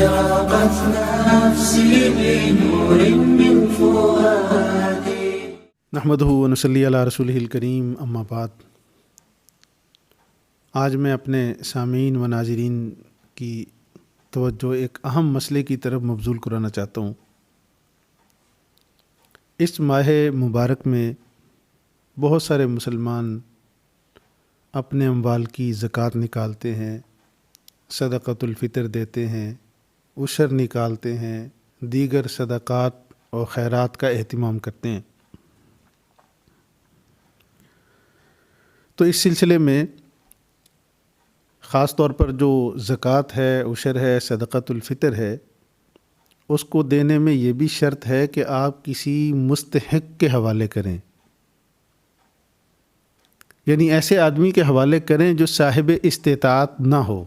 أشرقت نفسي بنور من فؤادي نحمدہ و نصلی علی رسولہ الکریم، اما بعد۔ آج میں اپنے سامعین و ناظرین کی توجہ ایک اہم مسئلے کی طرف مبذول کرانا چاہتا ہوں۔ اس ماہ مبارک میں بہت سارے مسلمان اپنے اموال کی زکوٰۃ نکالتے ہیں، صدقۃ الفطر دیتے ہیں، عشر نکالتے ہیں، دیگر صدقات اور خیرات کا اہتمام کرتے ہیں۔ تو اس سلسلے میں خاص طور پر جو زکوٰۃ ہے، عشر ہے، صدقۃ الفطر ہے، اس کو دینے میں یہ بھی شرط ہے کہ آپ کسی مستحق کے حوالے کریں، یعنی ایسے آدمی کے حوالے کریں جو صاحب استطاعت نہ ہو۔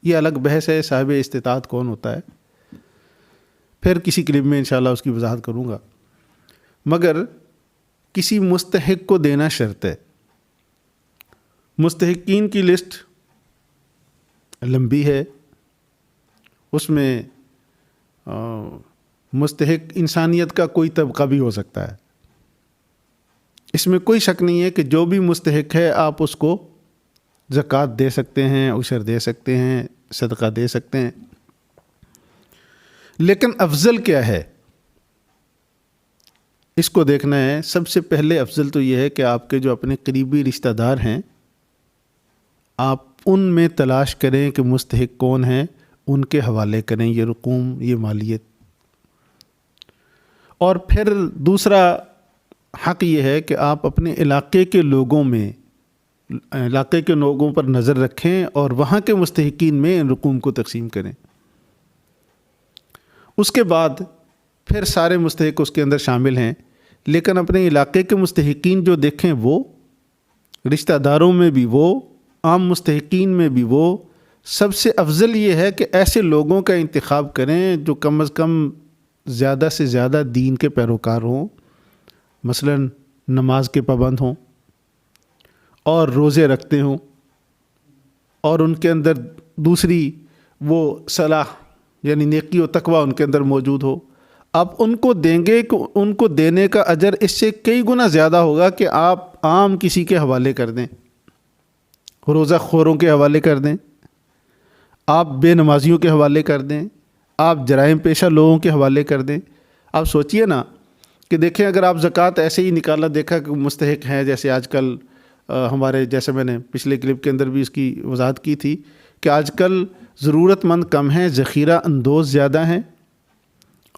یہ الگ بحث ہے، صاحب استطاعت کون ہوتا ہے، پھر کسی کلپ میں انشاءاللہ اس کی وضاحت کروں گا، مگر کسی مستحق کو دینا شرط ہے۔ مستحقین کی لسٹ لمبی ہے، اس میں مستحق انسانیت کا کوئی طبقہ بھی ہو سکتا ہے۔ اس میں کوئی شک نہیں ہے کہ جو بھی مستحق ہے آپ اس کو زکوٰۃ دے سکتے ہیں، عشر دے سکتے ہیں، صدقہ دے سکتے ہیں، لیکن افضل کیا ہے اس کو دیکھنا ہے۔ سب سے پہلے افضل تو یہ ہے کہ آپ کے جو اپنے قریبی رشتہ دار ہیں، آپ ان میں تلاش کریں کہ مستحق کون ہیں، ان کے حوالے کریں یہ رقوم، یہ مالیت۔ اور پھر دوسرا حق یہ ہے کہ آپ اپنے علاقے کے لوگوں پر نظر رکھیں اور وہاں کے مستحقین میں ان رقوم کو تقسیم کریں۔ اس کے بعد پھر سارے مستحق اس کے اندر شامل ہیں، لیکن اپنے علاقے کے مستحقین جو دیکھیں، وہ رشتہ داروں میں بھی، وہ عام مستحقین میں بھی، وہ سب سے افضل یہ ہے کہ ایسے لوگوں کا انتخاب کریں جو کم از کم زیادہ سے زیادہ دین کے پیروکار ہوں، مثلا نماز کے پابند ہوں اور روزے رکھتے ہوں، اور ان کے اندر دوسری وہ صلاح یعنی نیکی و تقوی ان کے اندر موجود ہو۔ آپ ان کو دیں گے کہ ان کو دینے کا اجر اس سے کئی گنا زیادہ ہوگا کہ آپ عام کسی کے حوالے کر دیں، روزہ خوروں کے حوالے کر دیں، آپ بے نمازیوں کے حوالے کر دیں، آپ جرائم پیشہ لوگوں کے حوالے کر دیں۔ آپ سوچئے نا کہ دیکھیں، اگر آپ زکوٰۃ ایسے ہی نکالا، دیکھا کہ مستحق ہیں، جیسے آج کل ہمارے، جیسے میں نے پچھلے کلپ کے اندر بھی اس کی وضاحت کی تھی کہ آج کل ضرورت مند کم ہیں، ذخیرہ اندوز زیادہ ہیں،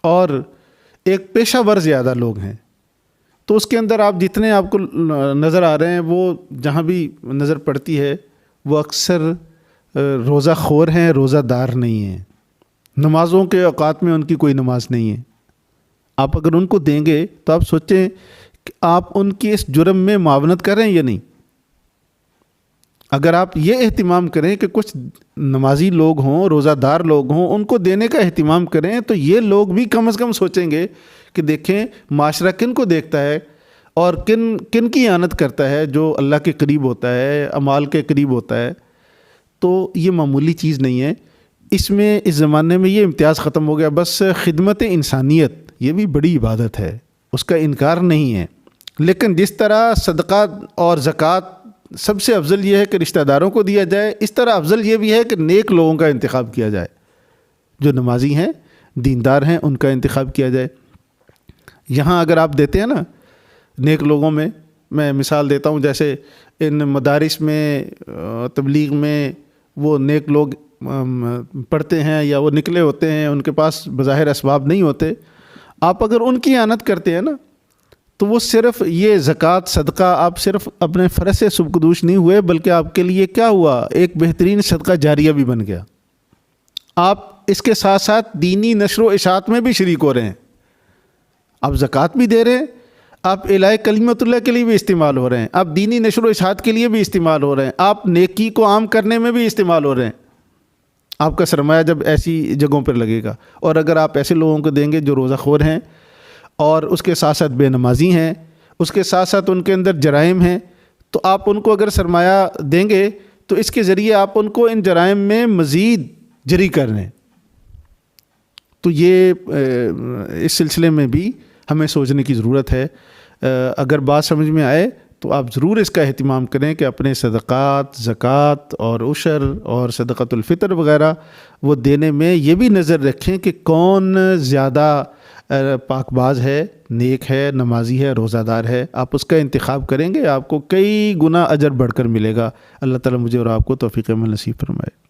اور ایک پیشہ ور زیادہ لوگ ہیں۔ تو اس کے اندر آپ جتنے آپ کو نظر آ رہے ہیں، وہ جہاں بھی نظر پڑتی ہے وہ اکثر روزہ خور ہیں، روزہ دار نہیں ہیں، نمازوں کے اوقات میں ان کی کوئی نماز نہیں ہے۔ آپ اگر ان کو دیں گے تو آپ سوچیں کہ آپ ان کی اس جرم میں معاونت کریں یا نہیں۔ اگر آپ یہ اہتمام کریں کہ کچھ نمازی لوگ ہوں، روزہ دار لوگ ہوں، ان کو دینے کا اہتمام کریں، تو یہ لوگ بھی کم از کم سوچیں گے کہ دیکھیں معاشرہ کن کو دیکھتا ہے اور کن کی اعانت کرتا ہے، جو اللہ کے قریب ہوتا ہے، اعمال کے قریب ہوتا ہے۔ تو یہ معمولی چیز نہیں ہے۔ اس میں اس زمانے میں یہ امتیاز ختم ہو گیا۔ بس خدمت انسانیت یہ بھی بڑی عبادت ہے، اس کا انکار نہیں ہے، لیکن جس طرح صدقہ اور زکوٰۃ سب سے افضل یہ ہے کہ رشتہ داروں کو دیا جائے، اس طرح افضل یہ بھی ہے کہ نیک لوگوں کا انتخاب کیا جائے، جو نمازی ہیں، دیندار ہیں، ان کا انتخاب کیا جائے۔ یہاں اگر آپ دیتے ہیں نا نیک لوگوں میں مثال دیتا ہوں، جیسے ان مدارس میں، تبلیغ میں وہ نیک لوگ پڑھتے ہیں یا وہ نکلے ہوتے ہیں، ان کے پاس بظاہر اسباب نہیں ہوتے، آپ اگر ان کی اعانت کرتے ہیں نا، تو وہ صرف یہ زکوٰۃ صدقہ آپ صرف اپنے فرض سے سبکدوش نہیں ہوئے، بلکہ آپ کے لیے کیا ہوا، ایک بہترین صدقہ جاریہ بھی بن گیا۔ آپ اس کے ساتھ ساتھ دینی نشر و اشاعت میں بھی شریک ہو رہے ہیں، آپ زکوٰۃ بھی دے رہے ہیں، آپ اعلاء کلمت اللہ کے لیے بھی استعمال ہو رہے ہیں، آپ دینی نشر و اشاعت کے لیے بھی استعمال ہو رہے ہیں، آپ نیکی کو عام کرنے میں بھی استعمال ہو رہے ہیں۔ آپ کا سرمایہ جب ایسی جگہوں پر لگے گا، اور اگر آپ ایسے لوگوں کو دیں گے جو روزہ خور ہیں اور اس کے ساتھ ساتھ بے نمازی ہیں، اس کے ساتھ ساتھ ان کے اندر جرائم ہیں، تو آپ ان کو اگر سرمایہ دیں گے تو اس کے ذریعے آپ ان کو ان جرائم میں مزید جری کر رہے ہیں. تو یہ اس سلسلے میں بھی ہمیں سوچنے کی ضرورت ہے. اگر بات سمجھ میں آئے تو آپ ضرور اس کا اہتمام کریں کہ اپنے صدقات، زکوٰۃ اور عشر اور صدقۃ الفطر وغیرہ وہ دینے میں یہ بھی نظر رکھیں کہ کون زیادہ پاک باز ہے، نیک ہے، نمازی ہے، روزہ دار ہے. آپ اس کا انتخاب کریں گے، آپ کو کئی گنا اجر بڑھ کر ملے گا. اللہ تعالیٰ مجھے اور آپ کو توفیق عمل نصیب فرمائے.